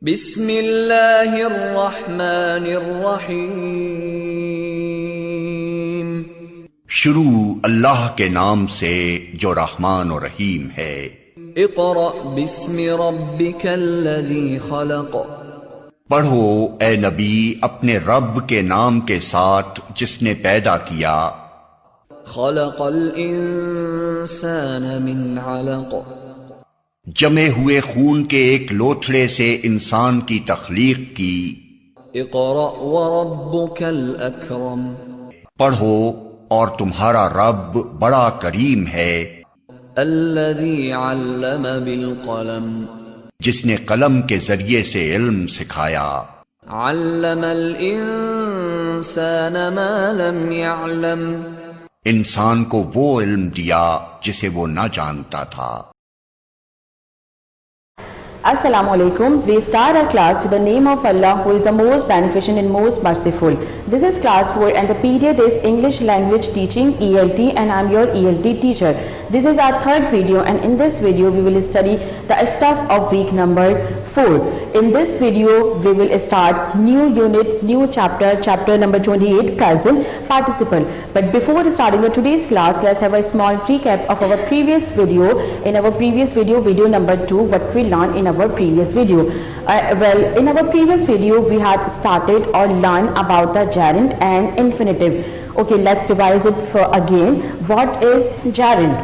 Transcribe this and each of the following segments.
बिस्मिल्लाहिर्रहमानिर्रहीम। शुरू अल्लाह के नाम से जो रहमान और रहीम है। इक़रा बिस्मि रब्बिकल्लज़ी खलक़। पढ़ो ए नबी अपने रब के नाम के साथ जिसने पैदा किया। खलक़ल इंसान मिन अलक़। जमे हुए खून के एक लोथड़े से इंसान की तख्लीक की। इक़रा व रब्बुकल अकरम। पढ़ो और तुम्हारा रब बड़ा करीम है। अल्लज़ी अल्लम बिल क़लम। जिसने कलम के जरिए से इल्म सिखाया। अल्लमल इंसान मा लम यअलम। इंसान को वो इल्म दिया जिसे वो न जानता था। Assalamualaikum. We start our class with the name of Allah, who is the most beneficent and most merciful. This is class 4 and the period is English language teaching ELT, and I am your ELT teacher. This is our third video, and in this video we will study the stuff of week number 4. In this video we will start new unit, new chapter number 28, present participle. But before starting the today's class, let's have a small recap of our previous video. In our previous video, video number 2, what we learned in our previous video. In our previous video we had started or learned about the gerund and infinitive. Okay, let's revise it for again. What is gerund?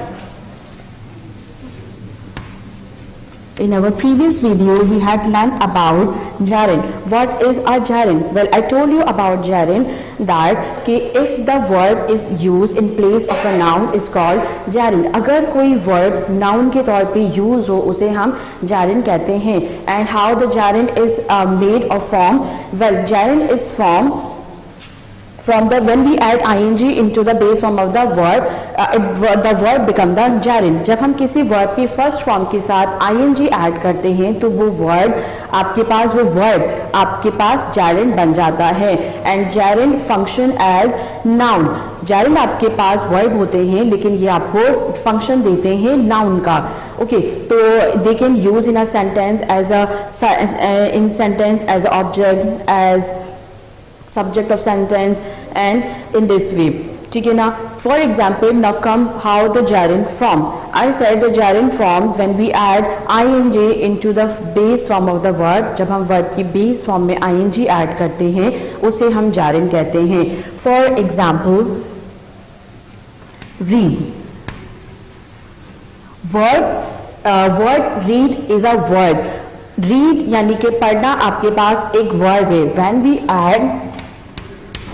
In our previous video we had learned about gerund. What is a gerund? Well, I told you about gerund that if the verb is used in place of a noun is called gerund. अगर कोई verb noun के तौर पे use हो उसे हम gerund कहते हैं. And how the gerund is made or formed? Well, gerund is formed from the when we add ing into the base form of the verb, the verb become the gerund. जब हम किसी verb की first form के साथ ing add करते हैं तो वो verb आपके पास gerund बन जाता है. And gerund function as noun. gerund आपके पास verb होते हैं लेकिन ये आपको function देते हैं noun का. Okay, तो they can use in a sentence as a object, as subject of sentence, and in this way. ठीक है ना? For example, now come how the gerund form. I said the gerund form when we add ing into the base form of the verb. जब हम verb की base form में ing add करते हैं उसे हम gerund कहते हैं. For example, read. Word read is a word. Read यानी कि पढ़ना आपके पास एक verb है. When we add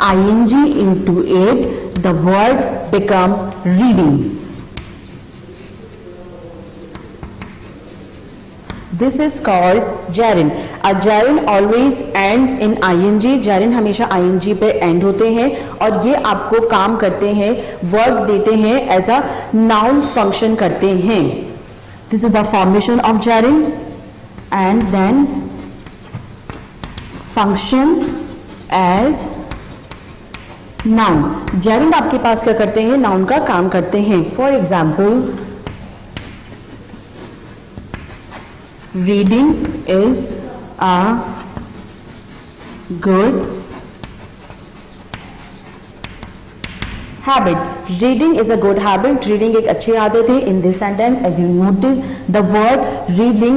ing into it, the word become reading. This is called gerund. A gerund always ends in ing. gerund हमेशा ing पे end होते हैं और ये आपको काम करते हैं, वर्क देते हैं, as a noun function करते हैं. This is the formation of gerund and then function as noun. gerund आपके पास क्या करते हैं? noun का काम करते हैं. For example, reading is a good habit. Reading is a good habit. Reading एक अच्छी आदत है. In this sentence, as you notice, the word reading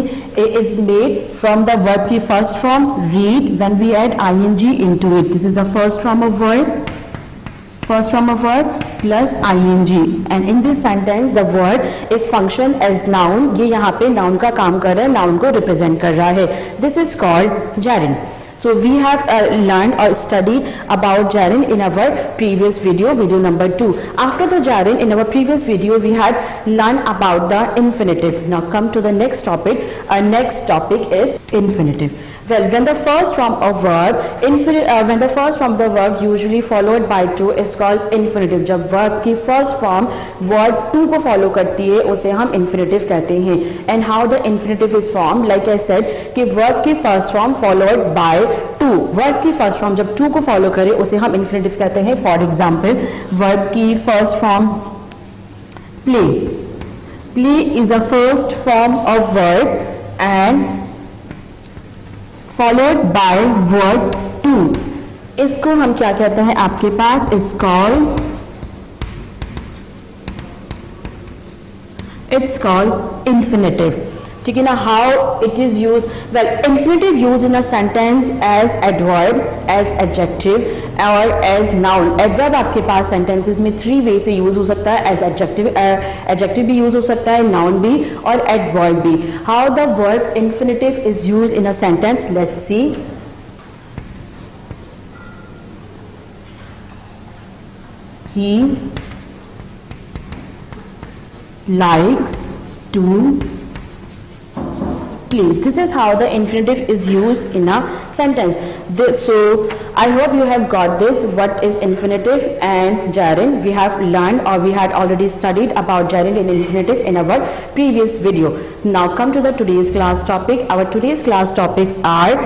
is made from the verb की first form read. When we add ing into it, this is the first form of verb plus ing, and in this sentence the word is function as noun. ये यहाँ पे noun का काम कर रहा है, noun को represent कर रहा है. This is called gerund. So we have learned or studied about gerund in our previous video, video number 2. After the gerund, in our previous video we had learned about the infinitive. Now come to the next topic. Our next topic is infinitive. Well, when the first form of the verb usually followed by to is called infinitive. जब verb की first form verb to को follow करती है उसे हम infinitive कहते हैं. And how the infinitive is formed? Like I said कि verb की first form followed by to. verb की first form जब to को follow करे उसे हम infinitive कहते हैं. For example, verb की first form play. Play is a first form of verb and followed by verb to. इसको हम क्या कहते हैं आपके पास, is called, it's called infinitive. ठीक है ना. How it is used? Well, infinitive used in a sentence as adverb, as adjective और as noun. Adverb आपके पास sentences में 3 ways से use हो सकता है. as adjective, adjective भी use हो सकता है, noun भी और adverb भी. How the verb infinitive is used in a sentence? Let's see. He likes to play. This is how the infinitive is used in a sentence. So I hope you have got this, what is infinitive and gerund. We have learned, or we had already studied about gerund and infinitive in our previous video. Now come to the today's class topic. Our today's class topics are,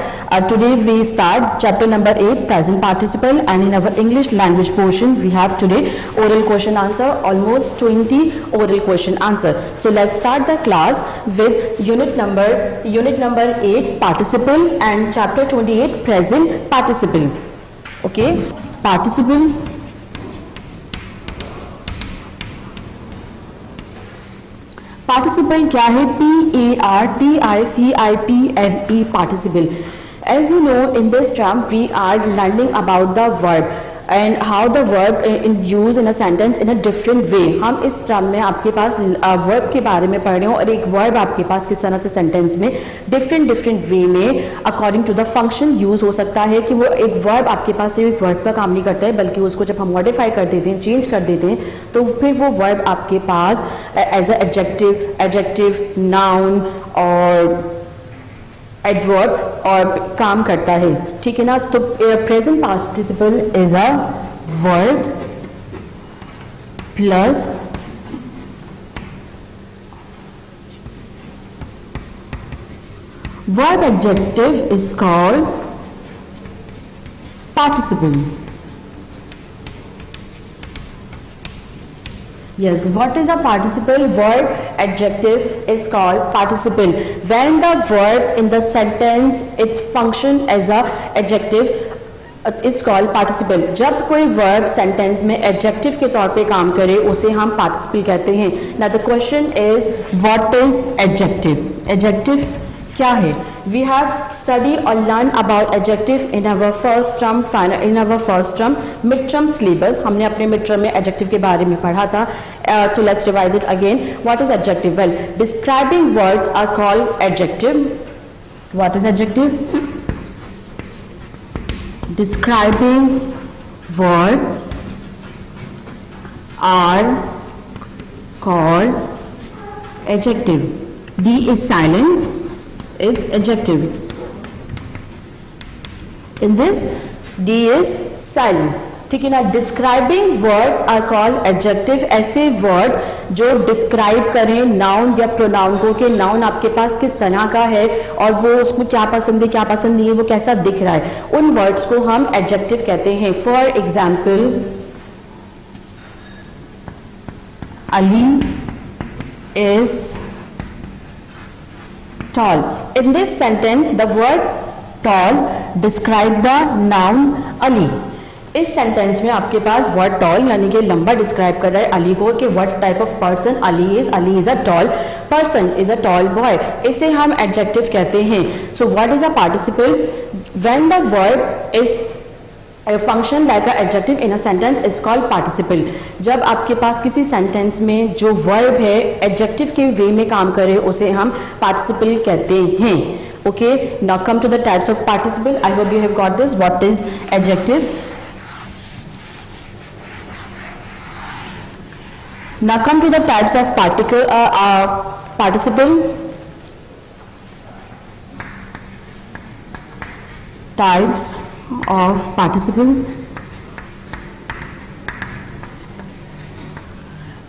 today we start chapter number 8, present participle, and in our English language portion we have today oral question answer, almost 20 oral question answer. So let's start the class with unit number 8, participle, and chapter 28, present participle. Okay, participle. Participle क्या है? P-A-R-T-I-C-I-P-L-E, participle. As you know, in this term we are learning about the verb and how the verb is used in a sentence in a different way. हम इस term में आपके पास verb के बारे में पढ़ रहे हो, और एक वर्ब आपके पास किस तरह से सेंटेंस में डिफरेंट वे में according to the function use हो सकता है. कि वो एक वर्ब आपके पास सिर्फ एक वर्ब का काम नहीं करता है, बल्कि उसको जब हम मॉडिफाई कर देते हैं, चेंज कर देते हैं, तो फिर वो वर्ब आपके पास एज ए एडजेक्टिव, नाउन और एडवर्ब और काम करता है. ठीक है ना. तो present participle is a verb plus verb adjective is called participle. Yes, what is a participle? Verb adjective is called participle. When the verb in the sentence its function as a adjective, it's called participle. जब कोई verb sentence में adjective के तौर पे काम करे उसे हम participle कहते हैं. Now the question is, what is adjective? Adjective क्या है? We have studied or learned about adjective in our first term, mid-term syllabus. हमने अपने mid-term में adjective के बारे में पढ़ा था. So let's revise it again. What is adjective? Well, describing words are called adjective. What is adjective? Describing words are called adjective. D is silent. It's adjective. In this, D is silent. ठीक है ना. Describing words are called adjective. ऐसे word जो describe करें noun या pronoun को, कि noun आपके पास किस तरह का है और वो उसको क्या पसंद है, क्या पसंद नहीं है, वो कैसा दिख रहा है, उन वर्ड्स को हम एडजेक्टिव कहते हैं. For example, Ali is tall. In this sentence, the word tall describe the noun Ali. इस सेंटेंस में आपके पास वर्ड टॉल यानी कि लंबा डिस्क्राइब कर रहा है अली को, कि what type of person Ali is a tall person, is a tall boy. इसे हम एडजेक्टिव कहते हैं. So what is a participle? When the verb is a function like a adjective in a sentence is called participle. जब आपके पास किसी sentence में जो वर्ब है एडजेक्टिव के वे में काम करे उसे हम पार्टिसिपल कहते हैं. Okay, now come to the types of participle. I hope you have got this. What is adjective? Now come to the types of participle. Types of participle.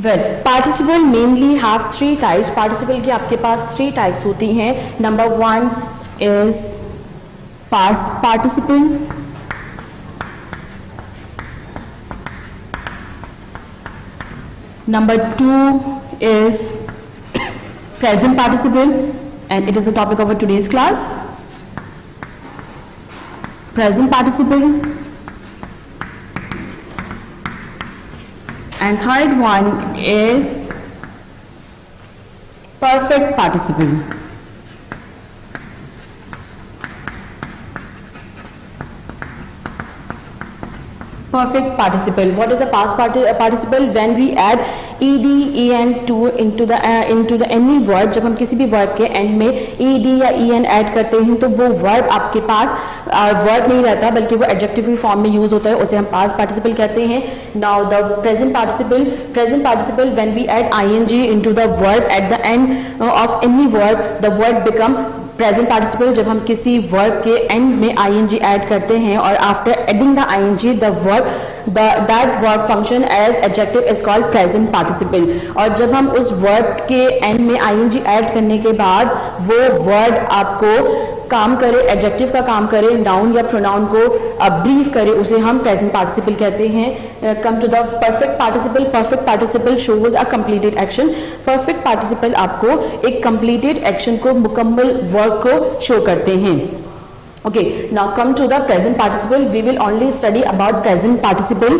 Well, participle mainly have 3 types. Participle की आपके पास 3 types होती हैं. Number 1 is past participle. Number 2 is present participle, and it is the topic of our today's class. present participle, and third one is perfect participle. Perfect participle. What is a past participle? When we add ed, en to into the any word, जब हम किसी भी word के and में ed या en add करते हैं तो वो वर्ड आपके पास वर्ड नहीं रहता बल्कि वो एडजेक्टिव फॉर्म में यूज होता है, उसे हम पास्ट पार्टिसिपल कहते हैं. Now the present participle when we add ing into the verb at the end of any word, the word become present participle. जब हम किसी वर्ब के एंड में ing ऐड करते हैं और after adding the ing the verb that verb function as adjective is called present participle. और जब हम उस वर्ब के एंड में ing ऐड करने के बाद वो वर्ड आपको काम करे, एडजेक्टिव का काम करे, नाउन या प्रोनाउन को ब्रीफ करे, उसे हम प्रेजेंट पार्टिसिपल कहते हैं. Come to the perfect participle. Perfect participle shows a completed action. Perfect participle आपको एक कंप्लीटेड एक्शन को, मुकम्मल वर्क को शो करते हैं. Okay, now come to the present participle. We will only study about present participle.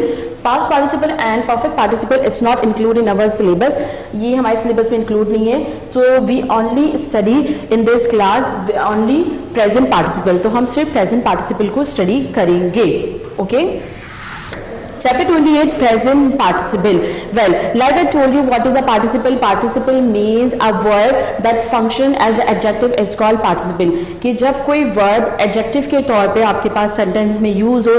Past participle and perfect participle it's not included in our syllabus. ये हमारे syllabus में include नहीं है. So we only study in this class only present participle. तो हम सिर्फ present participle को study करेंगे. Okay? Chapter 28, present participle. Well, like I told you, what is a participle? Participle means a word that function as an adjective is called participle. कि जब कोई verb adjective के तौर पे आपके पास sentence में use हो,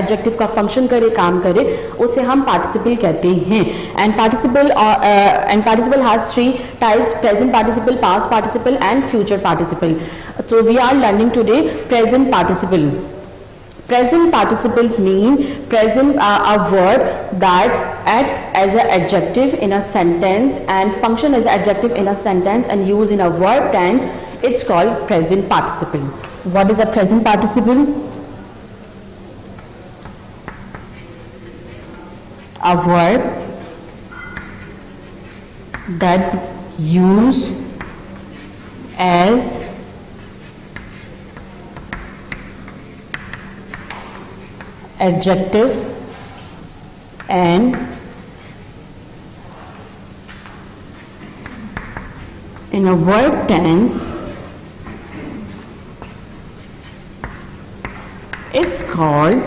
adjective का function करे, काम करे, उसे हम participle कहते हैं. And participle has three types: present participle, past participle, and future participle. So we are learning today present participle. Present participle mean present a word that act as an adjective in a sentence and function as an adjective in a sentence and use in a verb tense. It's called present participle. What is a present participle? A word that use as adjective and in a verb tense is called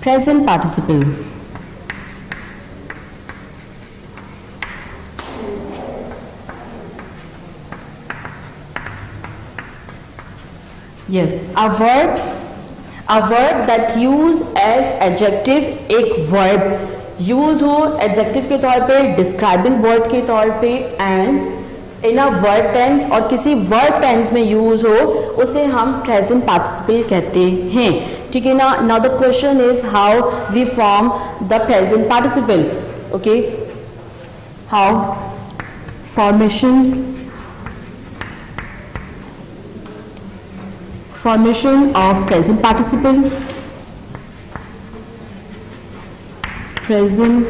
present participle. Yes, a verb that use as adjective, एक verb use हो adjective के तौर पे, describing word के तौर पे and in a verb tense और किसी verb tense में use हो, उसे हम present participle कहते हैं. ठीक है ना? Now the question is how we form the present participle. Okay, how? Formation of present participle. Present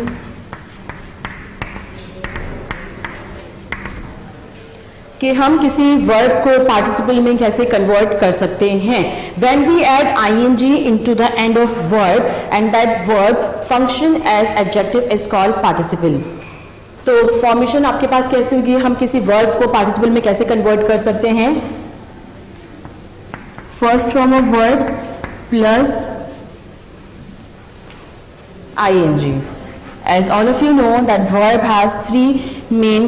कि हम किसी वर्ब को पार्टिसिपल में कैसे कन्वर्ट कर सकते हैं. When we add ing into the end of verb and that verb function as adjective is called participle. तो फॉर्मेशन आपके पास कैसे होगी, हम किसी वर्ब को पार्टिसिपल में कैसे कन्वर्ट कर सकते हैं. First form of verb plus ing. As all of you know that verb has three main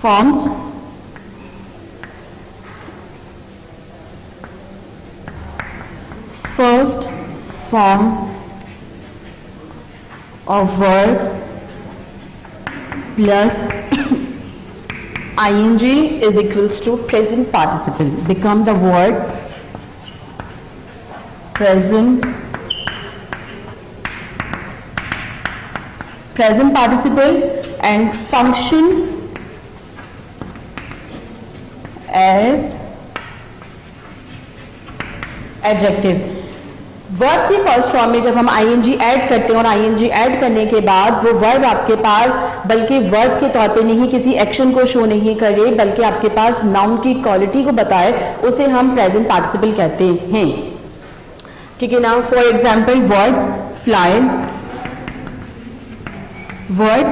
forms. First form of verb plus ing is equals to present participle. Become the word present participle and function as adjective. Verb की first form में जब हम ing add करते हैं और ing add करने के बाद वो वर्ब आपके पास बल्कि वर्ब के तौर पे नहीं, किसी एक्शन को शो नहीं करे, बल्कि आपके पास नाउन की क्वालिटी को बताए, उसे हम प्रेजेंट पार्टिसिपल कहते हैं। ठीक है ना। For example word fly, word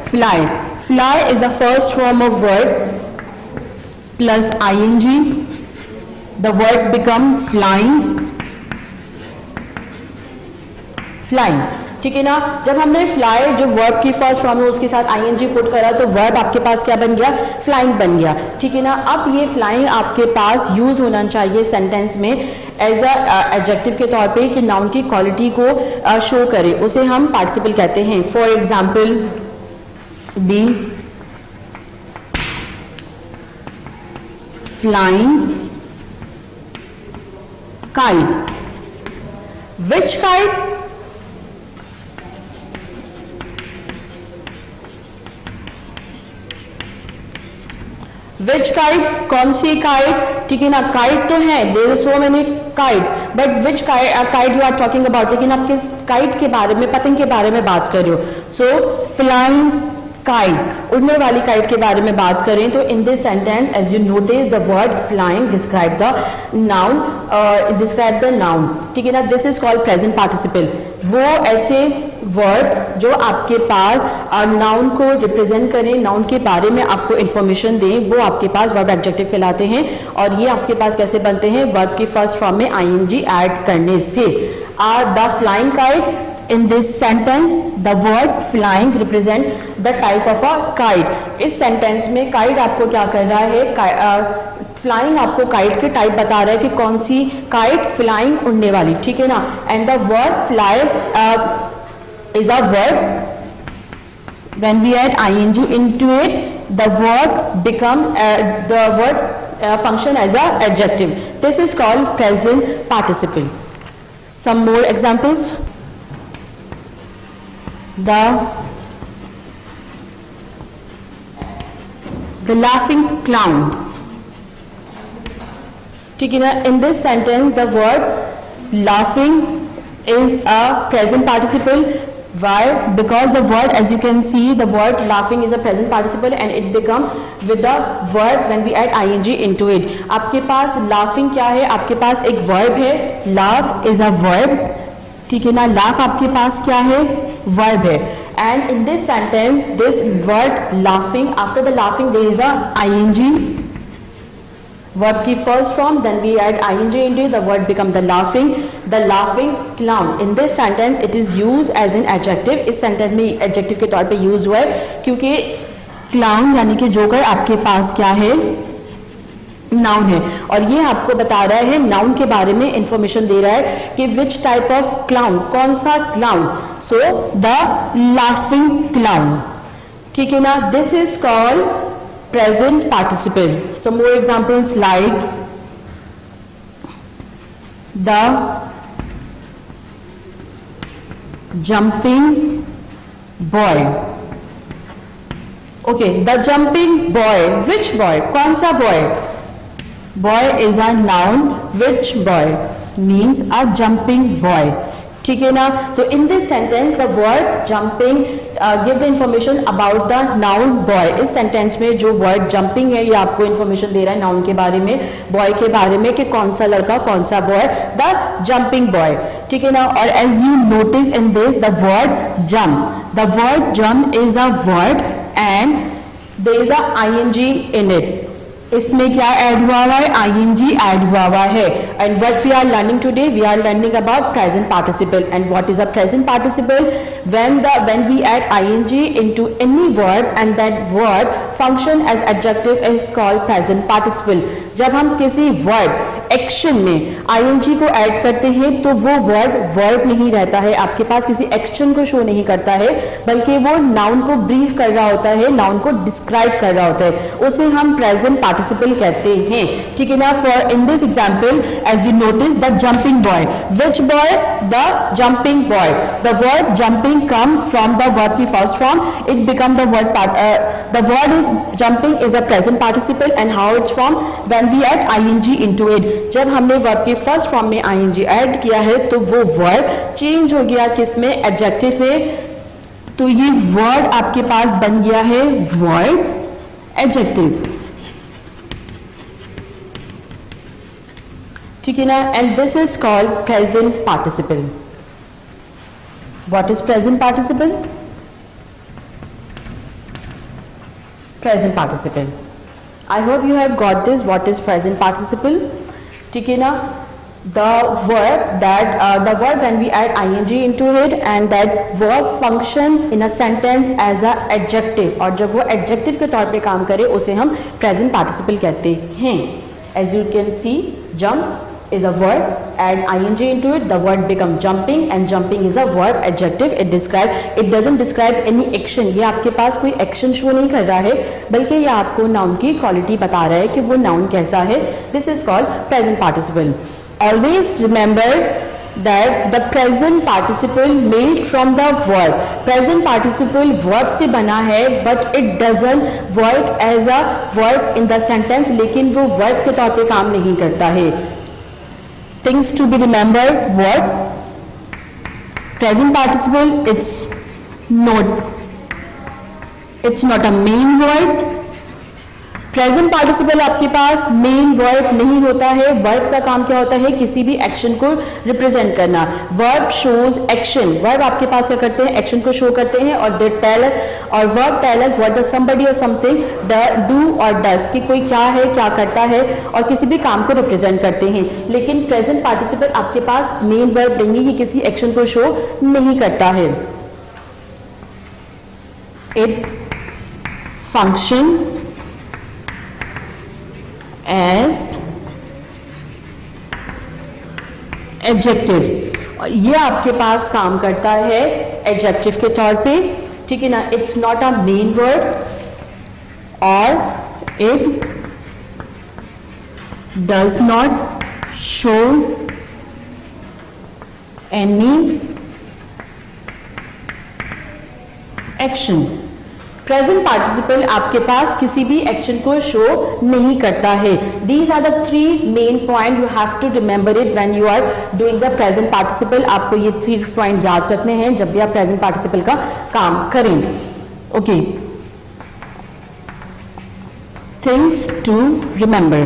fly, fly is the first form of word plus ing, the word become flying, flying। ठीक है ना। जब हमने फ्लाई जो वर्ब की फर्स्ट फॉर्म है उसके साथ ing पुट करा तो वर्ब आपके पास क्या बन गया, फ्लाइंग बन गया। ठीक है ना। अब ये फ्लाइंग आपके पास यूज होना चाहिए सेंटेंस में एज अ एडजेक्टिव के तौर पे कि नाउन की क्वालिटी को शो करे, उसे हम पार्टिसिपल कहते हैं। For example the flying kite, which kite, which kite, कौन सी काइट। ठीक है ना। काइट तो है, there are so many kites, but which kite you are talking about, लेकिन आप किस काइट के बारे में, पतंग के बारे में बात कर रहे हो। सो फ्लाइंग काइट, उड़ने वाली काइट के बारे में बात करें तो in this sentence as you notice the word flying describe the noun, describe the noun. ठीक है ना। This is called present participle. वो ऐसे वर्ड जो आपके पास नाउन को रिप्रेजेंट करें, नाउन के बारे में आपको इंफॉर्मेशन दें, वो आपके पास वर्ब एडजेक्टिव कहलाते हैं। और ये आपके पास कैसे बनते हैं, वर्ब की फर्स्ट फॉर्म में ing ऐड करने से। The flying kite, in this sentence the word flying represent the type of a kite। इस सेंटेंस में काइट आपको क्या कर रहा है, फ्लाइंग आपको काइट के टाइप बता रहा है कि कौन सी काइट, फ्लाइंग उड़ने वाली। ठीक है ना। And the word fly is a word, when we add ing into it the word become the word function as a adjective। this is called present participle। some more examples, the laughing clown। ठीक है ना। in this sentence the word laughing is a present participle। why? because the word, as you can see, the word laughing is a present participle and it become with the verb when we add ing into it। आपके पास laughing क्या है, आपके पास एक verb है, laugh is a verb। ठीक है ना। laugh आपके पास क्या है, verb है। and in this sentence this word laughing, after the laughing there is a ing, verb की first form, then we add ing into it, the word become the laughing clown। in this sentence it is used as an adjective। इस sentence में adjective के तौर पे use हुआ है क्योंकि clown यानी कि जोकर आपके पास क्या है, नाउन है। और ये आपको बता रहा है, नाउन के बारे में इंफॉर्मेशन दे रहा है कि विच टाइप ऑफ क्लाउन, कौन सा clown. So the laughing clown. ठीक है ना। This is called present participle. Some more examples like the jumping boy. Okay, the jumping boy, which boy, कौन सा boy. boy is a noun, which boy means a jumping boy। ठीक है ना। तो in this sentence the word jumping give the information about the noun boy। इस sentence में जो word jumping है ये आपको information दे रहा है noun के बारे में, boy के बारे में कि कौन सा लड़का, कौन सा boy, the jumping boy। ठीक है ना। और as you notice in this the word jump, the word jump is a verb and there is a ing in it। इसमें क्या ऐड हुआ है, ing ऐड हुआ है। And what we are learning today, we are learning about present participle. And what is a present participle, when we add ing into any word and that word function as adjective is called present participle। जब हम किसी word action में ing को add करते हैं तो वो word verb नहीं रहता है, आपके पास किसी एक्शन को शो नहीं करता है, बल्कि वो नाउन को ब्रीफ कर रहा होता है, नाउन को डिस्क्राइब कर रहा होता है, उसे हम प्रेजेंट पार्टिसिपल कहते हैं। ठीक है ना। For in this example as you notice the jumping boy, which boy, the jumping boy. The word jumping come from the verb की first form, it become the word the word is jumping is a present participle and how it's formed when we add ing into it। जब हमने verb की first form में ing add किया है तो वो verb change हो गया किसमें, adjective में। तो ये वर्ड आपके पास बन गया है वर्ड एडजेक्टिव, ठीक है ना। And this is called present participle. What is present participle? Present participle, I hope you have got this. What is present participle? ठीक है ना। The verb when we add ing into it and that verb function in a sentence as a adjective, और जब वो adjective के तौर पे काम करे उसे हम present participle कहते हैं। As you can see, jump is a verb, add ing into it, the word become jumping and jumping is a verb adjective. It doesn't describe any action. ये आपके पास कोई action show नहीं कर रहा है, बल्कि ये आपको noun की quality बता रहा है कि वो noun कैसा है। This is called present participle. Always remember that the present participle made from the verb. Present participle verb से बना है, but it doesn't work as a verb in the sentence. लेकिन वो verb के तौर पे काम नहीं करता है। Things to be remembered: what? Present participle, it's not a main verb. Present participle आपके पास मेन वर्ब नहीं होता है। वर्ब का काम क्या होता है? किसी भी एक्शन को रिप्रेजेंट करना। Verb shows action. वर्ब आपके पास क्या करते हैं? एक्शन को शो करते हैं। और verb tell us what does somebody और समथिंग डू और डज, कि कोई क्या है, क्या करता है, और किसी भी काम को रिप्रेजेंट करते हैं। लेकिन प्रेजेंट पार्टिसिपल आपके पास मेन वर्ब नहीं, ये किसी एक्शन को शो नहीं करता है। इट फंक्शन एज एडजेक्टिव, और ये आपके पास काम करता है एडजेक्टिव के तौर पे, ठीक है ना। It's not a main word और it does not show any action. Present participle आपके पास किसी भी एक्शन को शो नहीं करता है। These are the 3 main point, you have to remember it when you are doing the present participle. आपको ये 3 पॉइंट याद रखने हैं जब भी आप प्रेजेंट पार्टिसिपल का काम करें। Okay, things to remember.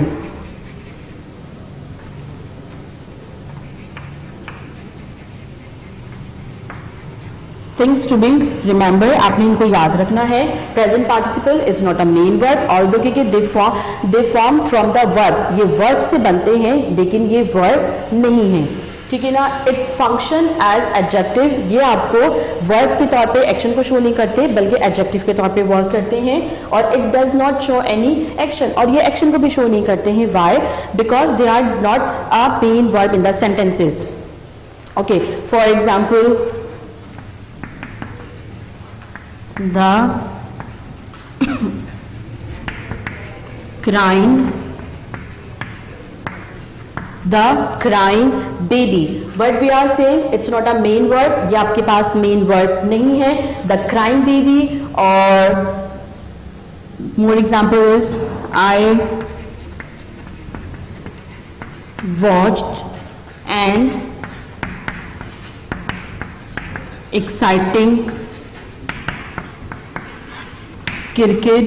Things to be remember, आपने इनको याद रखना है। Present participle is not a main verb, although कि they form from the verb, ये वर्ब से बनते हैं लेकिन ये वर्ब नहीं है, ठीक है ना। इट फंक्शन एज एडजेक्टिव, ये आपको वर्ब के तौर पे एक्शन को शो नहीं करते बल्कि एडजेक्टिव के तौर पे वर्क करते हैं। और it does not show any action, और ये एक्शन को भी शो नहीं करते हैं। Why? Because they are not a main verb in the sentences. Okay, for example, the crying baby, but we are saying it's not a main verb, ये आपके पास main verb नहीं है। the crying baby, और more example is I watched an exciting cricket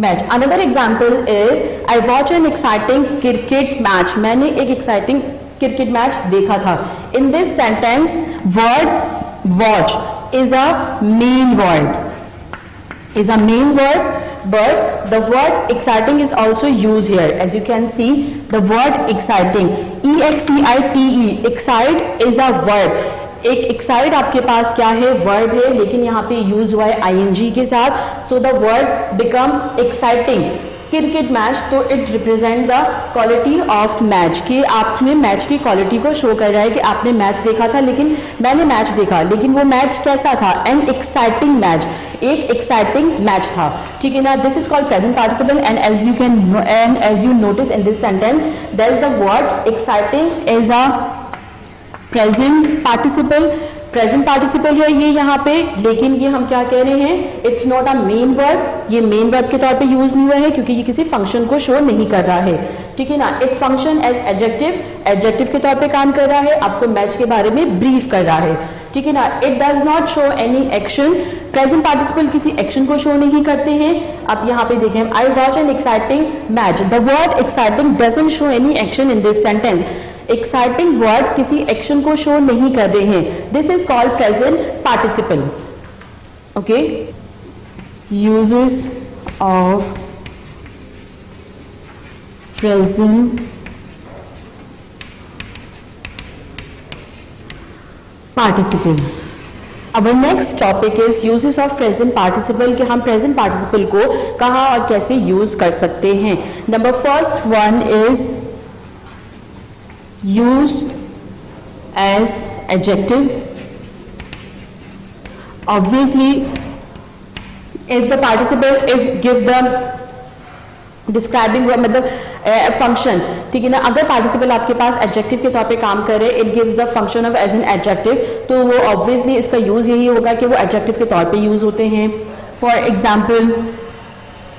match. Another example is I watch an exciting cricket match. मैंने एक exciting cricket match देखा था। In this sentence, word watch is a main word. But the word exciting is also used here. As you can see, the word exciting, E-X-C-I-T-E, excite is a verb. एक excite आपके पास क्या है? Word है, लेकिन यहाँ पे use हुआ है आईएनजी के साथ। So the word become exciting. Cricket match, तो it represent the quality of match, कि आपने मैच की क्वालिटी को शो कर रहा है कि आपने मैच देखा था, लेकिन मैंने मैच देखा, लेकिन वो मैच कैसा था? एन एक्साइटिंग मैच, एक एक्साइटिंग मैच था, ठीक है ना। This is called present participle and as you notice in this sentence there is the word exciting is a present participle है ये यहाँ पे, लेकिन ये हम क्या कह रहे हैं? It's not a main verb, ये मेन वर्ब के तौर पे यूज नहीं हुआ है क्योंकि ये किसी फंक्शन को शो नहीं कर रहा है, ठीक है ना। इट फंक्शन एज एडजेक्टिव के तौर पे काम कर रहा है, आपको मैच के बारे में ब्रीफ कर रहा है, ठीक है ना. It does not show any action. Present participle किसी एक्शन को शो नहीं करते हैं. अब यहाँ पे देखें, I watch an exciting match. The word exciting doesn't show any action in this sentence. Exciting word किसी एक्शन को शो नहीं कर रहे हैं. This is called present participle. Okay. Uses of present participle. Our next topic is uses of present participle कि हम present participle को कहाँ और कैसे use कर सकते हैं. Number first one is use as adjective. Obviously, if the participle if give the describing मतलब फंक्शन, ठीक है ना. अगर पार्टिसिपल आपके पास एडजेक्टिव के तौर पे काम करे, it gives the function of as an adjective, तो वो ऑब्वियसली इसका यूज यही होगा कि वो एडजेक्टिव के तौर पे यूज होते हैं. For example,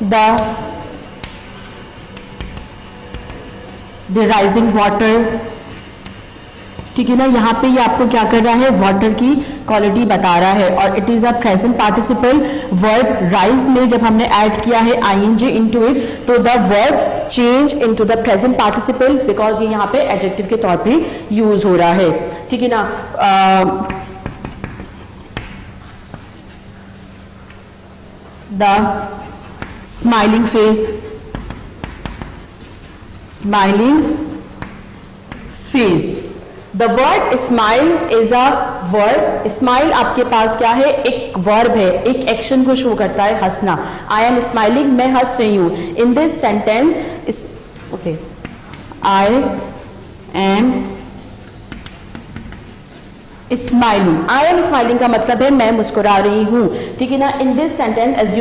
the rising water, ठीक है ना. यहाँ पे ये आपको क्या कर रहा है, वाटर की क्वालिटी बता रहा है, और it is a present participle. Verb rise में जब हमने ऐड किया है आईएनजी इनटू इट, तो the verb change into the present participle because ये यहाँ पे एडजेक्टिव के तौर पे यूज हो रहा है, ठीक है ना. The smiling face, smiling face. The word smile is a verb. Smile आपके पास क्या है, एक वर्ब है, एक एक्शन को शो करता है, हंसना. आई एम स्माइलिंग, मैं हंस रही हूं. इन this sentence, okay, I am smiling. I am smiling का मतलब है मैं मुस्कुरा रही हूँ, ठीक है ना. In this sentence as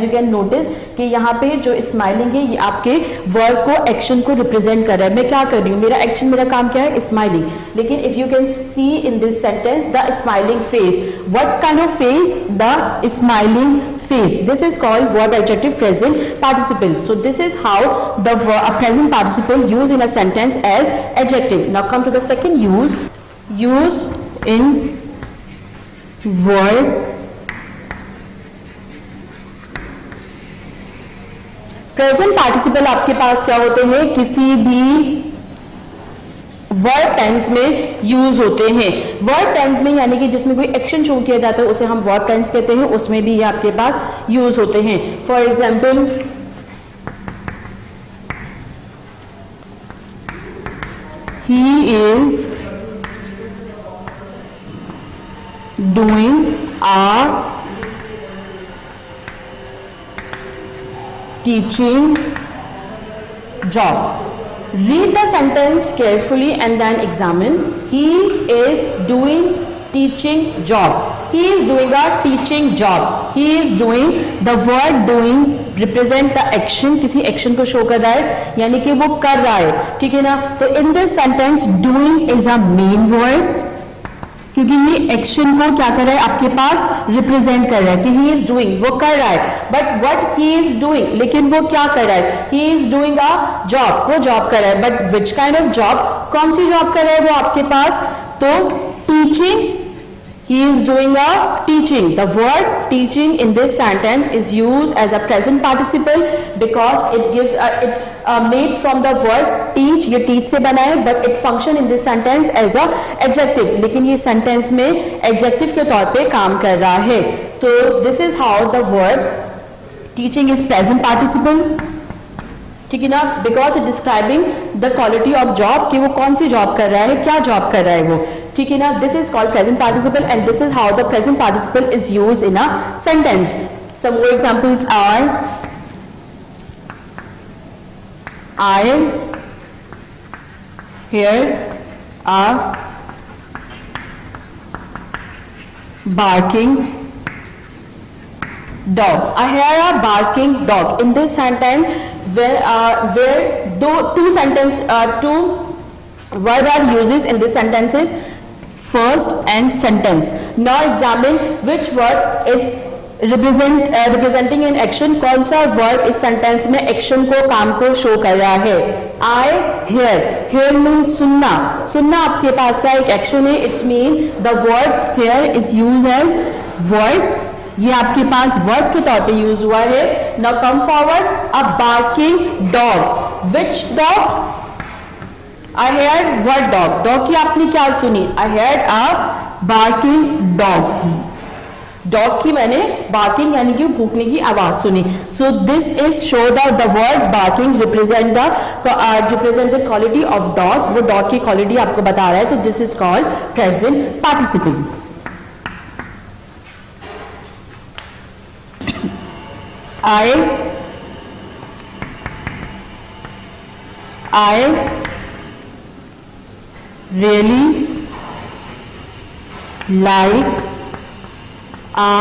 you can notice कि यहाँ पे जो स्माइलिंग है ये आपके वर्ब को, एक्शन को रिप्रेजेंट कर रहा है. मैं क्या कर रही हूँ, मेरा एक्शन, मेरा काम क्या है, स्माइलिंग. लेकिन if you can see in this sentence the smiling face, what kind of face, the smiling face. This is called verb adjective present participle. So this is how the present participle use in a sentence as adjective. Now come to the second use in verb present participle आपके पास क्या होते हैं, किसी भी verb tense में use होते हैं. वर्ब टेंस में यानी कि जिसमें कोई एक्शन शो किया जाता है उसे हम वर्ब टेंस कहते हैं, उसमें भी ये आपके पास यूज होते हैं. For example, he is doing a teaching job. Read the sentence carefully and then examine. He is doing teaching job. He is doing a teaching job. He is doing, the word doing represent the action, किसी action को show कर रहा है, यानी कि वो कर रहा है, ठीक है ना. तो in this sentence doing is a main word, क्योंकि ये एक्शन को क्या कर रहा है, आपके पास रिप्रेजेंट कर रहा है कि ही इज डूइंग, वो कर रहा है. But what he is doing, लेकिन वो क्या कर रहा है, he is doing a job, वो जॉब कर रहा है. But which kind of job, कौन सी जॉब कर रहा है वो आपके पास, तो teaching. He is doing a teaching. The word teaching in this sentence is used as a present participle because it gives made from the word teach. ये teach से बना है, but it function in this sentence as a adjective. लेकिन ये sentence में adjective के तौर पे काम कर रहा है. तो this is how the word teaching is present participle. ठीक है ना, because describing the quality of job कि वो कौन सी जॉब कर रहा है, क्या जॉब कर रहा है वो, ठीक है ना. This is called present participle and this is how the present participle is used in a sentence. Some more examples are I hear a barking dog. I hear a barking dog. In this sentence, where two verb are uses in this sentences, first and sentence. Now examine which word is representing an action, कौन सा word इस sentence में action को, काम को show कर रहा है? आई हेयर, हेयर मीन सुनना, सुनना आपके पास का एक एक्शन है, it's mean the word here is use as word, ये आपके पास वर्ड के तौर पे यूज हुआ है। Now come forward, a barking dog, which dog? I heard what dog, dog की आपने क्या सुनी? आई heard a barking dog, dog की मैंने बार्किंग यानी कि भूखने की आवाज सुनी। So this is show the word barking represent the quality of dog, वो डॉग की क्वालिटी आपको बता रहा है, तो this is called present participle. I really like a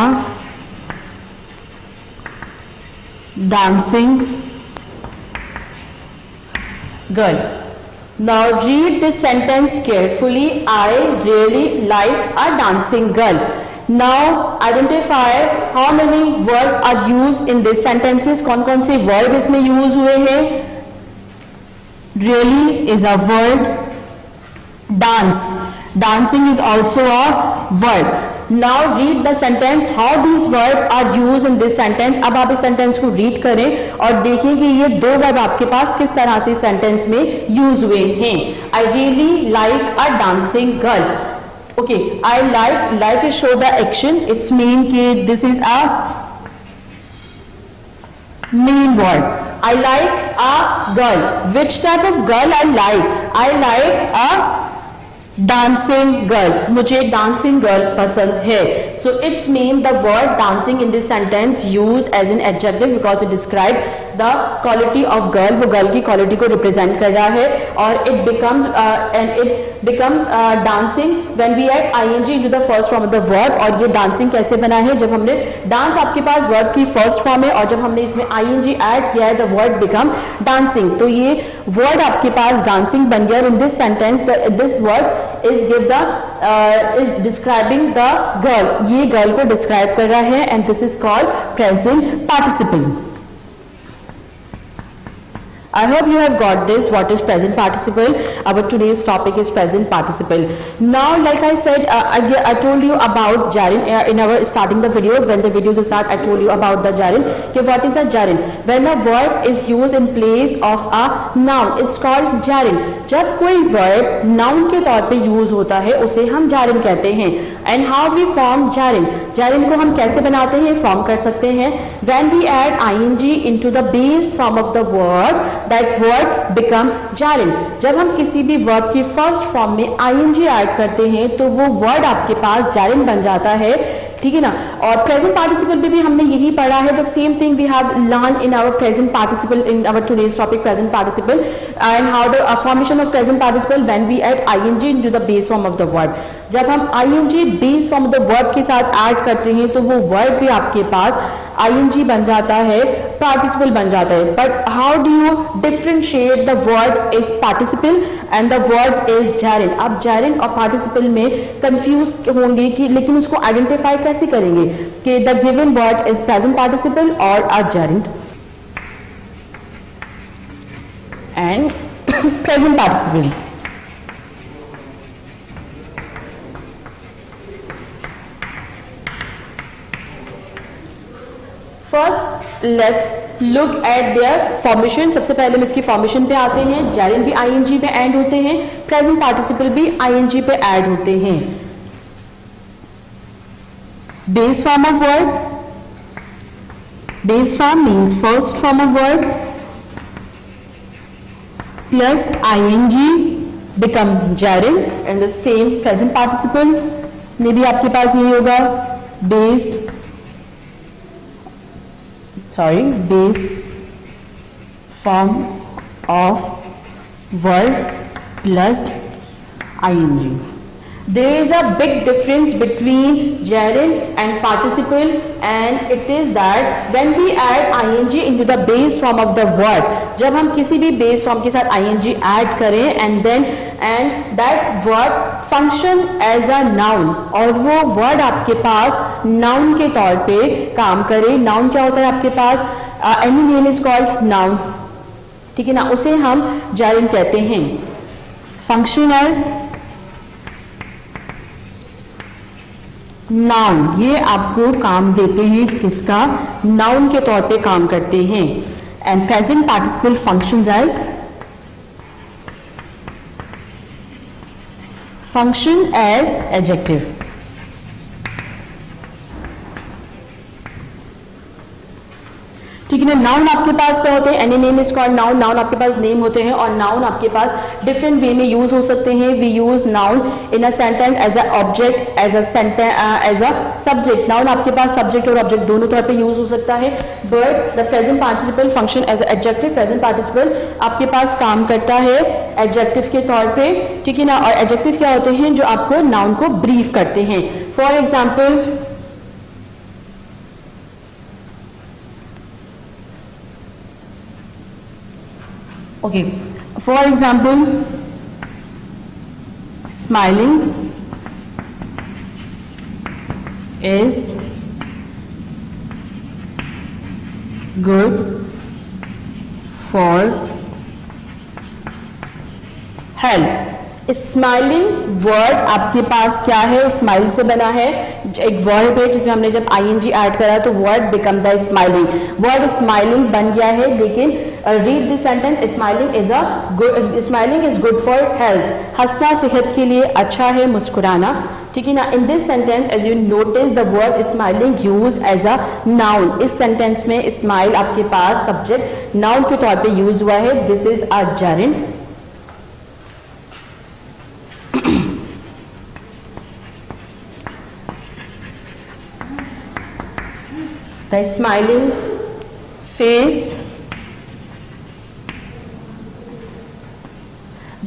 dancing girl. Now read this sentence carefully. I really like a dancing girl. Now identify how many words are used in these sentences. कौन कौन से word इसमें use हुए हैं? Really is a word. Dance, dancing is also a word. Now read the sentence, how these words are used in this sentence. अब आप इस sentence को रीड करें और देखें कि ये दो वर्ब आपके पास किस तरह से सेंटेंस में यूज हुए हैं। I really like a dancing girl. Okay, I like is show the action. It's mean कि this is a main word. I like a girl. Which type of girl I like? I like a dancing girl. मुझे dancing girl पसंद है. So it's mean the word dancing in this sentence used as an adjective because it describe the quality of girl. वो girl की quality को represent कर रहा है और it becomes dancing when we add ing into the first form of the verb. और ये dancing कैसे बना है? जब हमने dance आपके पास verb की first form है और जब हमने इसमें ing add किया है the word become dancing. तो ये word आपके पास dancing बन गया। In this sentence this word is describing the girl. ये girl को describe कर रहा है and this is called present participle. I hope you have got this. What is present participle? Our today's topic is present participle. Now, like I said, I told you about gerund in our starting the video. When the video start, I told you about the gerund. Okay, what is a gerund? When a verb is used in place of a noun, it's called gerund. जब कोई verb noun के तौर पे use होता है, उसे हम gerund कहते हैं. And how we form gerund? Gerund को हम कैसे बनाते हैं? Form कर सकते हैं. When we add ing into the base form of the word, that word become gerund. जब हम किसी भी verb की first form में ing ऐड करते हैं तो वो word आपके पास gerund बन जाता है, ठीक है ना। और प्रेजेंट पार्टिसिपल में भी हमने यही पढ़ा है, the same thing we have learn in our present participle in our today's topic present participle and how the formation of present participle when we add ING into the base form of the verb. जब हम ING base form of the verb के साथ add करते हैं तो वो verb भी आपके पास आईएनजी बन जाता है, पार्टिसिपल बन जाता है। But how do you differentiate the word is participle and the word is gerund? आप gerund और पार्टिसिपल में कंफ्यूज होंगे कि लेकिन उसको आइडेंटिफाई कैसे करेंगे कि the given word is present participle और अ gerund and present participle. First let's look at there formation. सबसे पहले हम इसकी फॉर्मेशन पे आते हैं। gerund भी ing पे ऐड होते हैं, प्रेजेंट पार्टिसिपल भी ing पे ऐड होते हैं। Base form of word, base form means first form of word plus ing become gerund and the same present participle में भी आपके पास यही होगा, base form of verb plus ing. There is a big difference between gerund and participle, and it is that when we add ing into the base form of the word, जब हम किसी भी base form के साथ ing add करें and that word function as a noun, और वो word आपके पास noun के तौर पे काम करे. noun क्या होता है आपके पास? any name is called noun, ठीक है ना, उसे हम gerund कहते हैं. function as नाउन, ये आपको काम देते हैं किसका? नाउन के तौर पे काम करते हैं. And present participle functions as function as adjective. ठीक है ना. नाउन आपके पास क्या होते हैं? Any name is called noun. Noun आपके पास नेम होते हैं और नाउन आपके पास डिफरेंट वे में यूज हो सकते हैं. We use noun in a sentence as a object, as a subject. Noun आपके पास सब्जेक्ट और ऑब्जेक्ट दोनों तरह पे यूज हो सकता है. But the present participle function as adjective. Present participle आपके पास काम करता है एडजेक्टिव के तौर पे, ठीक है ना. और एडजेक्टिव क्या होते हैं? जो आपको नाउन को ब्रीफ करते हैं. For example, okay, for example, smiling is good for health. Smiling word आपके पास क्या है? स्माइल से बना है. एक वर्ड है जिसमें हमने जब ing ऐड करा तो word become the smiling. Word smiling बन गया है, लेकिन read this sentence. Smiling is good for health. हंसना सेहत के लिए अच्छा है, मुस्कुराना, ठीक है ना. In this sentence as you notice the word smiling use as a noun. इस सेंटेंस में स्माइल आपके पास सब्जेक्ट नाउन के तौर पे यूज हुआ है. This is a gerund. The smiling face,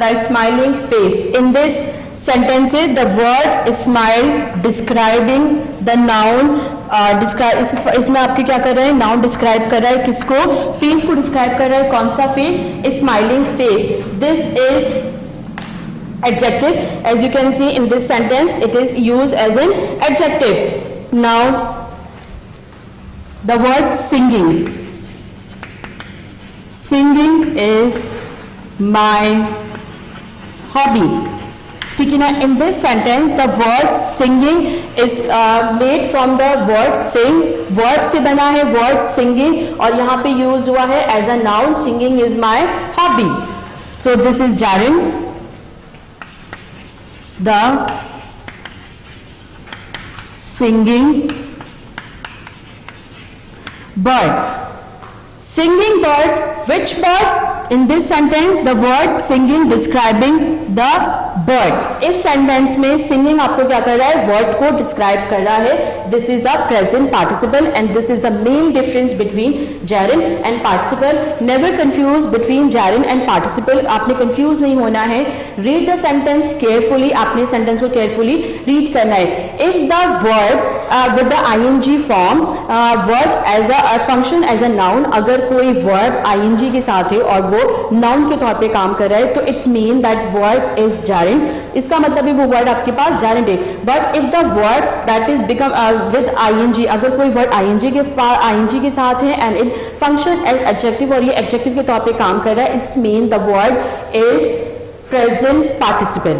the smiling face. In this sentences, the word smile describing the noun. इसमें आपके क्या कर रहे हैं? नाउन डिस्क्राइब कर रहा है किसको? फेस को डिस्क्राइब कर रहा है. कौन सा face? Smiling face. This is adjective. As you can see in this sentence, it is used as an adjective. Now the word singing. Singing is my hobby. ठीक है ना. In this sentence the word singing is made from the word sing. word से बना है word singing और यहाँ पे use हुआ है as a noun. Singing is my hobby. So this is gerund. The singing bird. Singing bird. Which bird? In this sentence the word singing describing the bird. इस sentence में singing आपको क्या कर रहा है? वर्ड को डिस्क्राइब कर रहा है. This is a present participle and this is the main difference between gerund and participle. Never confuse between gerund and participle. आपने कंफ्यूज नहीं होना है. Read the sentence carefully. आपने सेंटेंस को केयरफुली रीड करना है. If the word with the ing form, word as a function as a noun. अगर कोई वर्ड ing के साथ है और वो नाउन के तौर पे काम कर रहा है तो it mean that word is gerund. इसका मतलब है वो वर्ड आपके पास gerund है. But if the word that is become with ing, अगर कोई वर्ड ing के साथ है and it function as adjective और ये एडजेक्टिव के तौर पे काम कर रहा है, it's mean the word is present participle.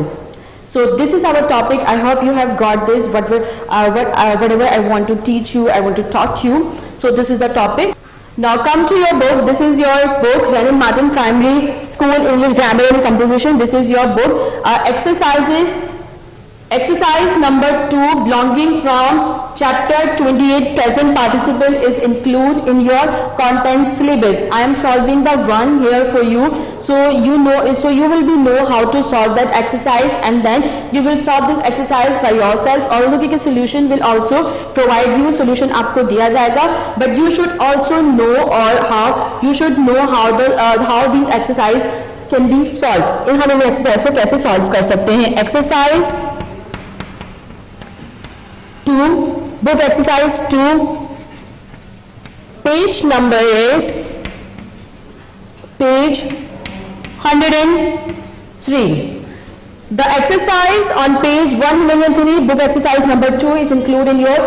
So this is our topic. I hope you have got this. Whatever I want to teach you, I want to taught you. So this is the topic. Now come to your book. This is your book, Lenin Martin Primary School English Grammar and Composition. This is your book. Exercises. Exercise number 2 belonging from chapter 28 present participle is included in your content syllabus. I am solving the one here for you, so you will know how to solve that exercise and then you will solve this exercise by yourself. और लोगों के solution will also provide you. Solution आपको दिया जाएगा, but you should also know how these exercise can be solved. हम इन exercise को कैसे solve कर सकते हैं? Exercise 2, book exercise 2. Page number is page 103. The exercise on page 103, book exercise number 2, is included in your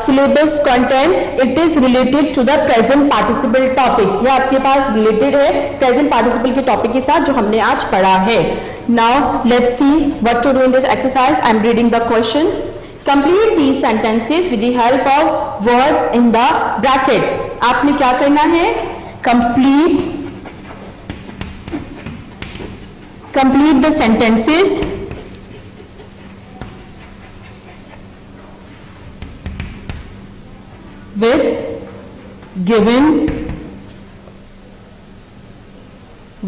syllabus content. It is related to the present participle topic. ये आपके पास related है present participle के topic के साथ जो हमने आज पढ़ा है. Now let's see what to do in this exercise. I am reading the question. Complete these sentences with the help of words in the bracket. आपने क्या करना है? Complete the sentences with given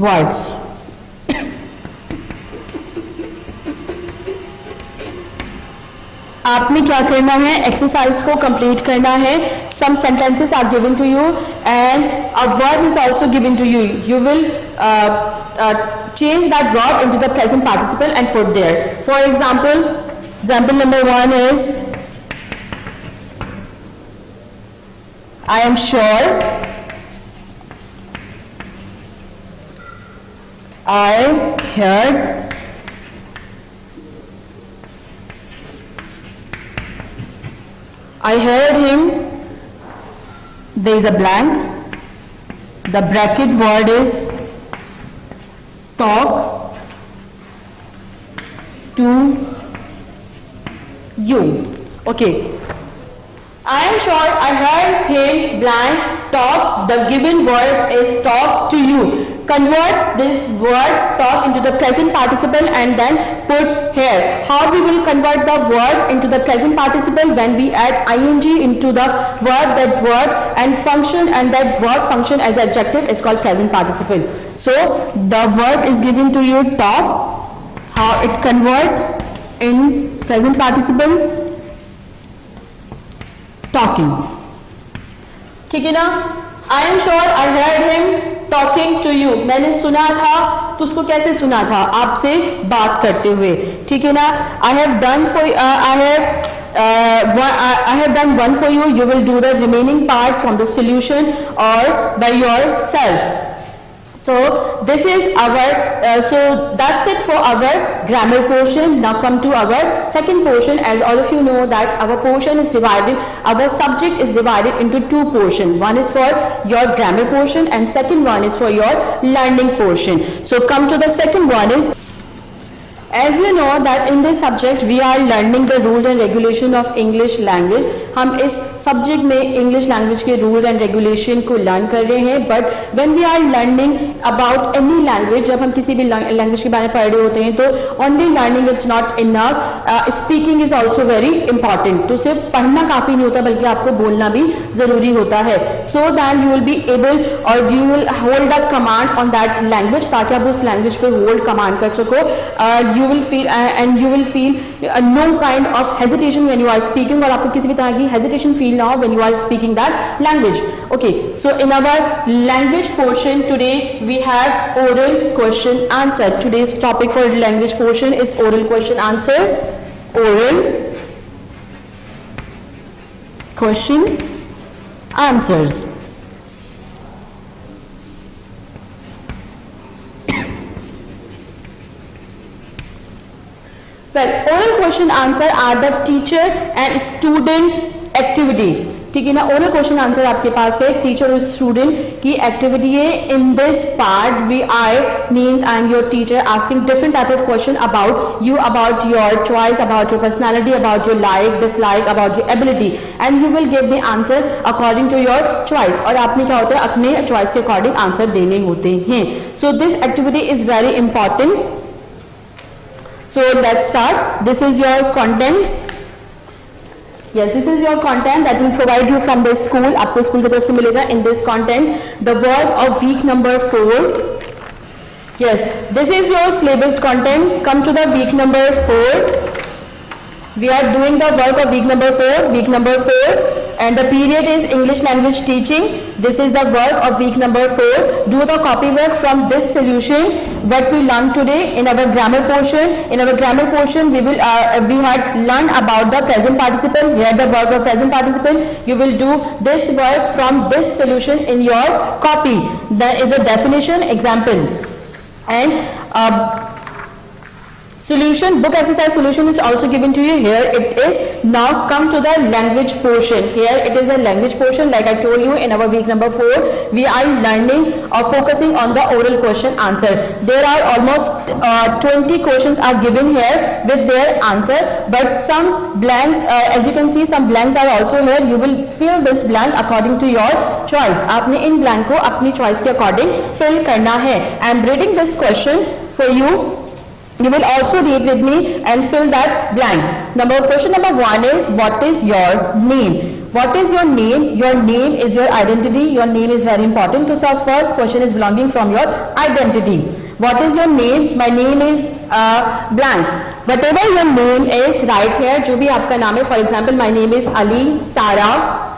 words. आपने क्या करना है? Exercise को complete करना है. Some sentences are given to you and a verb is also given to you. You will change that verb into the present participle and put there. For example number 1 is I am sure I heard him. There is a blank. The bracket word is talk to you. Okay. I am sure I heard him blank talk. The given word is talk to you. Convert this word talk into the present participle and then put here. How we will convert the word into the present participle? When we add ing into the verb, that word and function, and that verb function as adjective is called present participle. So the verb is given to you talk. How it convert in present participle? Talking. ठीक है ना? I am sure I heard him talking to you. मैंने सुना था. तो उसको कैसे सुना था? आपसे बात करते हुए. ठीक है ना? I have done one for you. You will do the remaining part from the solution or by yourself. So this is our so that's it for our grammar portion. Now come to our second portion. As all of you know that our portion is divided, our subject is divided into two portions. One is for your grammar portion and second one is for your learning portion. So come to the second one is, as you know that in this subject we are learning the rules and regulation of English language. हम इस subject में English language के rule and regulation को learn कर रहे हैं. But when we are learning about any language, जब हम किसी भी लैंग्वेज के बारे में पढ़ रहे होते हैं तो only learning is not enough. Speaking is also very important. तो सिर्फ पढ़ना काफी नहीं होता बल्कि आपको बोलना भी जरूरी होता है. So that you will be able और you will hold a command on that language, ताकि आप उस लैंग्वेज पे होल्ड कमांड कर सको. You will feel no kind of hesitation when you are speaking, और आपको किसी भी तरह की hesitation feel now when you are speaking that language. Okay, so in our language portion today we have oral question answer. Today's topic for language portion is oral question answer. Oral question answers. Well, oral question answer are the teacher and student activity. ठीक है ना? Oral question answer आपके पास है teacher और student की activity है. In this part we I means I am your teacher asking different type of question about you, about your choice, about your personality, about your like dislike, about your ability, and you will give the answer according to your choice. और आपने क्या होता है अपने choice के according answer देने होते हैं. So this activity is very important. So let's start. This is your content. Yes, this is your content that will provide you from the school. आपको स्कूल की तरफ से मिलेगा. In this content, the word of week number 4. Yes, this is your syllabus content. Come to the week number 4. We are doing the work of week number 4. Week number 4. and the period is English language teaching. This is the work of week number 4. Do the copy work from this solution what we learned today in our grammar portion. In our grammar portion we had learned about the present participle. Here the verb of present participle. You will do this work from this solution in your copy. There is a definition, example, and solution, book exercise solution is also given to you. Here it is. Now come to the language portion. Here it is a language portion. Like I told you in our week number 4, we are learning or focusing on the oral question answer. There are almost 20 questions are given here with their answer, but some blanks, as you can see, some blanks are also here. You will fill this blank according to your choice. आपने इन blank को अपनी choice के according fill करना है. I am reading this question for you. You will also read with me and fill that blank. Question number 1 is, what is your name? What is your name? Your name is your identity. Your name is very important. So our first question is belonging from your identity. What is your name? My name is blank. Whatever your name is, right here. जो भी आपका नाम है. For example, my name is Ali, Sarah.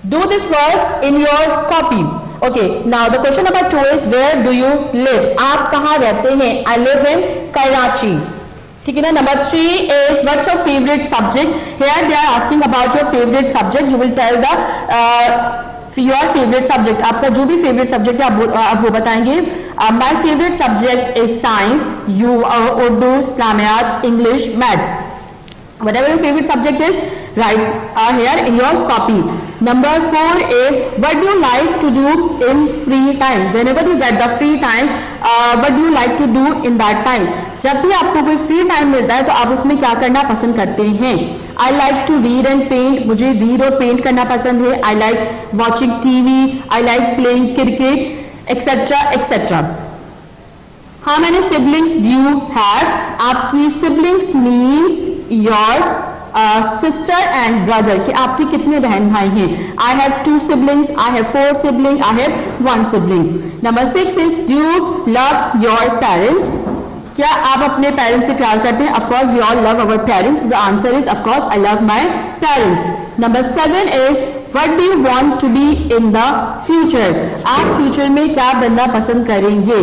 Do this work in your copy. Okay, now the question number 2 is, where do you live? आप कहाँ रहते हैं? I live in Karachi. ठीक है ना. Number 3 is, what's your favorite subject? Here they are asking about your favorite subject. You will tell the your favorite subject. आपका जो भी favorite subject है आप वो बताएंगे. My favorite subject is science, Urdu, Islamiyat, English, maths. Whatever your favorite subject is, write here in your copy. Number 4 is, what do you like to do in free time? Whenever you get the free time, what do you like to do in that time? जब भी आपको कोई free time मिलता है तो आप उसमें क्या करना पसंद करते हैं? I like to read and paint. मुझे read और paint करना पसंद है. I like watching TV. I like playing cricket, etc. etc. How many siblings do you have? आपकी siblings means your sister and brother. कि आपके कितने बहन भाई हैं? I have 2 siblings. I have 4 siblings. I have 1 sibling. Number 6 is, do you love your parents? क्या आप अपने पेरेंट्स से प्यार करते हैं? Of course, we all love our parents. So the answer is, of course, I love my parents. Number 7 is, what do you want to be in the future? आप future में क्या बनना पसंद करेंगे?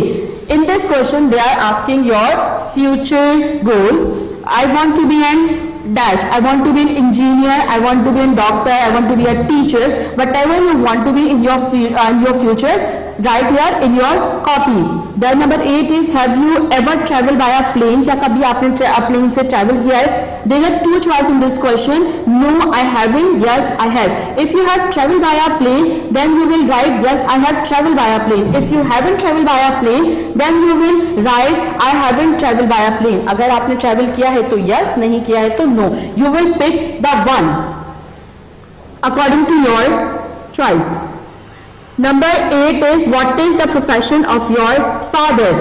In this question, they are asking your future goal. I want to be an dash. I want to be an engineer. I want to be a doctor. I want to be a teacher. Whatever you want to be in your future, write here in your copy. Then number 8 is, have you ever traveled by a plane? क्या कभी आपने plane से travel किया है? There are 2 choices in this question. No, I haven't. Yes, I have. If you have traveled by a plane, then you will write, yes, I have traveled by a plane. If you haven't traveled by a plane, then you will write, I haven't traveled by a plane. अगर आपने travel किया है तो yes, नहीं किया है तो no. You will pick the one according to your choice. Number 8 is, what is the profession of your father?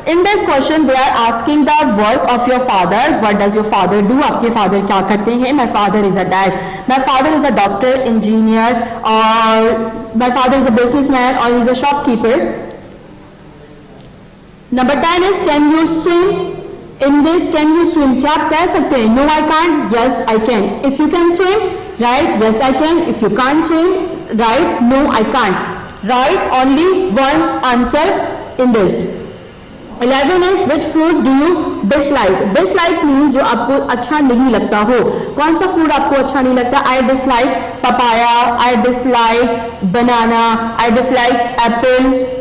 In this question they are asking the work of your father. What does your father do? आपके father क्या करते हैं? My father is a dash. My father is a doctor, engineer, or my father is a businessman, or he is a shopkeeper. Number 10 is, can you swim? In this, can you swim? क्या आप कह सकते हैं? No, I can't. Yes, I can. If you can swim, write yes, I can. If you can't swim, write no, I can't. Write only one answer in this. 11 is, which food do you dislike? Dislike means जो आपको अच्छा नहीं लगता हो. कौन सा food आपको अच्छा नहीं लगता? I dislike papaya. I dislike banana. I dislike apple.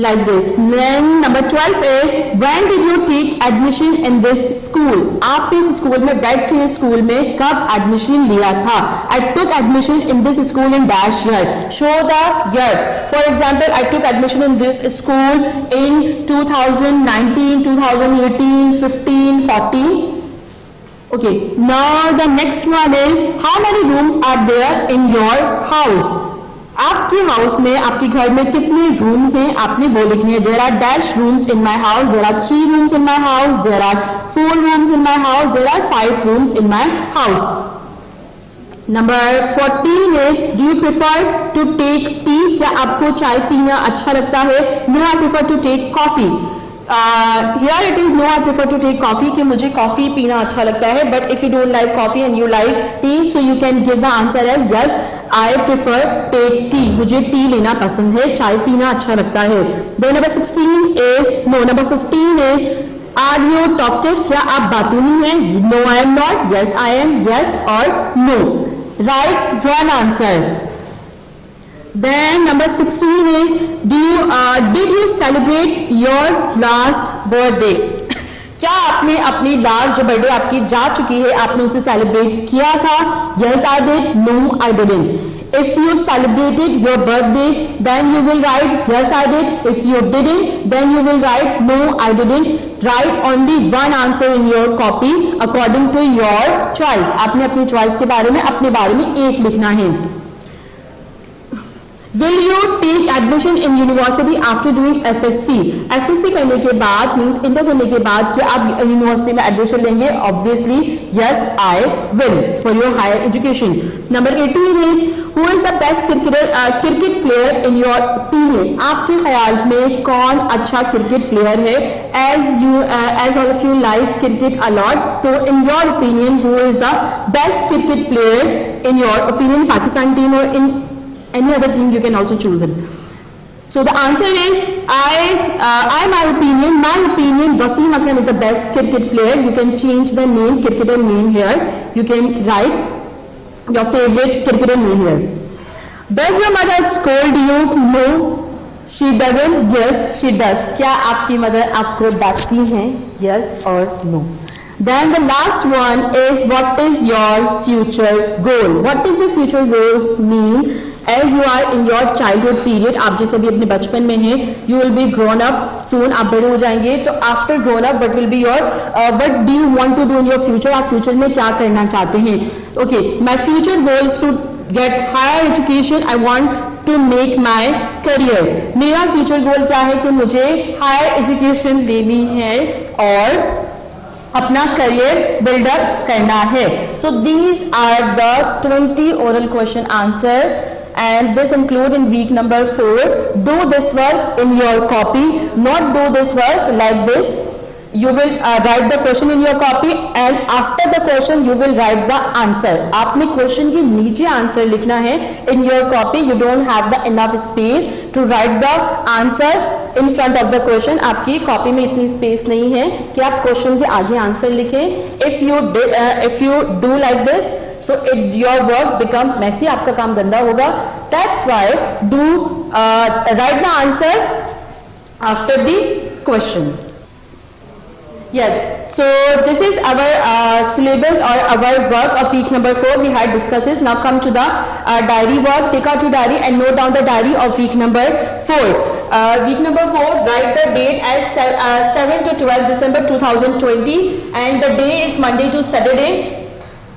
Like this. Then number 12 is, when did you take admission in this school? आप इस स्कूल में बैठ के स्कूल में कब एडमिशन लिया था? I took admission in this school in dash year. Show the years. For example, I took admission in this school in 2019, 2018, 15, 14. Okay. Now the next one is, how many rooms are there in your house? आपके house में, आपके घर में कितने rooms हैं? आपने वो लिखनी है. There are dash rooms in my house. There are 3 rooms in my house. There are 4 rooms in my house. There are 5 rooms in my house. Number 14 is, do you prefer to take tea? क्या आपको चाय पीना अच्छा लगता है? No, I prefer to take coffee. Here it is no, I prefer to take coffee कि मुझे coffee पीना अच्छा लगता है, but if you don't like coffee and you like tea, so you can give the answer as yes, I prefer take tea. मुझे T लेना पसंद है, चाय पीना अच्छा लगता है. Then number 16 is no, number 15 is are you talkative? क्या आप बातूनी हैं? No, I am not. Yes, I am. Yes or no. Write one answer. Then number 16 is did you celebrate your last birthday? क्या आपने अपनी last जो birthday आपकी जा चुकी है आपने उसे सेलिब्रेट किया था? Yes, I did. No, I didn't. If you celebrated your birthday, then you will write yes, I did. If you didn't, then you will write no, I didn't. Write only one answer in your copy according to your choice. आपने अपनी choice के बारे में अपने बारे में एक लिखना है. Will you take admission in university after doing FSC? FSC करने के बाद means इंटर करने के बाद क्या आप यूनिवर्सिटी में एडमिशन लेंगे? Obviously, yes, I will for your higher education. Number 18 is who is the best cricket player in your opinion? आपके ख्याल में कौन अच्छा क्रिकेट प्लेयर है? As all of you like cricket a lot, तो in your opinion, who is the best cricket player in your opinion? Pakistan team or in any other team you can also choose it. So the answer is my opinion Wasim Akram is the best cricket player. You can change the name, cricketer name here. You can write your favorite cricketer name here. Does your mother scold you? No, she doesn't. Yes, she does. क्या आपकी mother आपको डांटती हैं? Yes or no. Then the last one is what is your future goal? What is your future goals mean? As you are in your childhood period, आप जैसे भी अपने बचपन में हैं, you will be grown up soon, आप बड़े हो जाएंगे. तो after grown up, what will be your what do you want to do in your future? आप future में क्या करना चाहते हैं? Okay, my future goal is to get higher education. I want to make my career. मेरा future goal क्या है कि मुझे higher education लेनी है और अपना करियर बिल्डअप करना है. So these are the 20 oral question answer and this include in week number 4. Do this work in your copy, not do this work like this. You will write the question in your copy and after the question you will write the answer. आपने question के नीचे answer लिखना है in your copy. You don't have the enough space to write the answer in front of the question. आपकी copy में इतनी space नहीं है कि आप question के आगे answer लिखें. If you do like this, तो your work become messy. आपका काम गंदा होगा. That's why do write the answer after the question. Yes, so this is our syllabus or our work of week number 4. We had discussed it. Now come to the diary work. Take out your diary and note down the diary of week number 4. Week number 4, write the date as 7 to 12 December 2020 and the day is Monday to Saturday.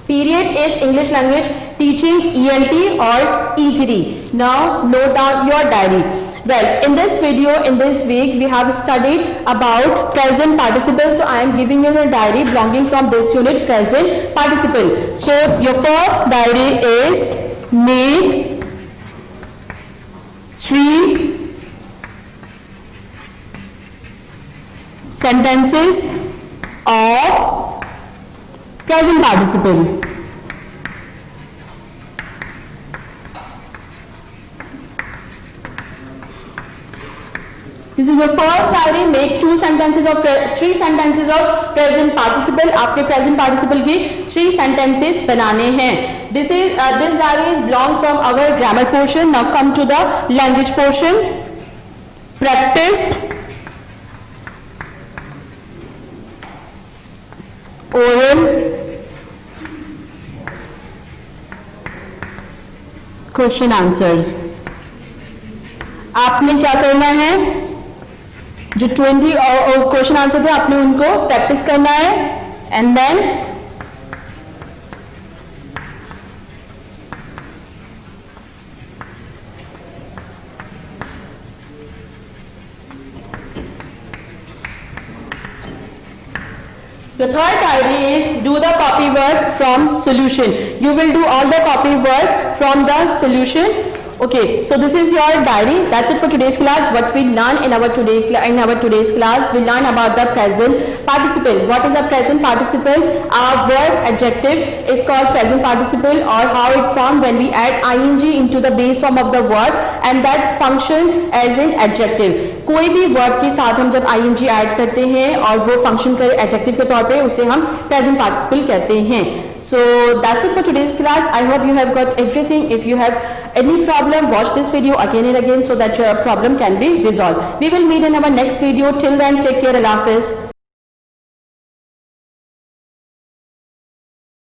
Period is English language teaching ELT or E3. Now note down your diary. Well, in this video, in this week, we have studied about present participle. So I am giving you a diary belonging from this unit, present participle. So your first diary is make 3 sentences of present participle. This is your first diary. Make 3 sentences of present participle. आपके present participle की 3 sentences बनाने हैं. This diary is belong from our grammar portion. Now come to the language portion. Practice oral question answers. आपने क्या करना है? जो 20 question answer थे आपने उनको प्रैक्टिस करना है and then the third diary is do the copy work from solution. You will do all the copy work from the solution Okay, so this is your diary. That's it for today's class. What we learn in our today's class, we learn about the present participle. What is a present participle? Our verb adjective is called present participle, or how it formed when we add ing into the base form of the word and that function as an adjective. कोई भी verb के साथ हम जब ing add करते हैं और वो फंक्शन करे एडजेक्टिव के तौर पे, उसे हम प्रेजेंट पार्टिसिपल कहते हैं. So that's it for today's class. I hope you have got everything. If you have any problem, watch this video again and again so that your problem can be resolved. We will meet in our next video. Till then, take care. Allah Hafiz.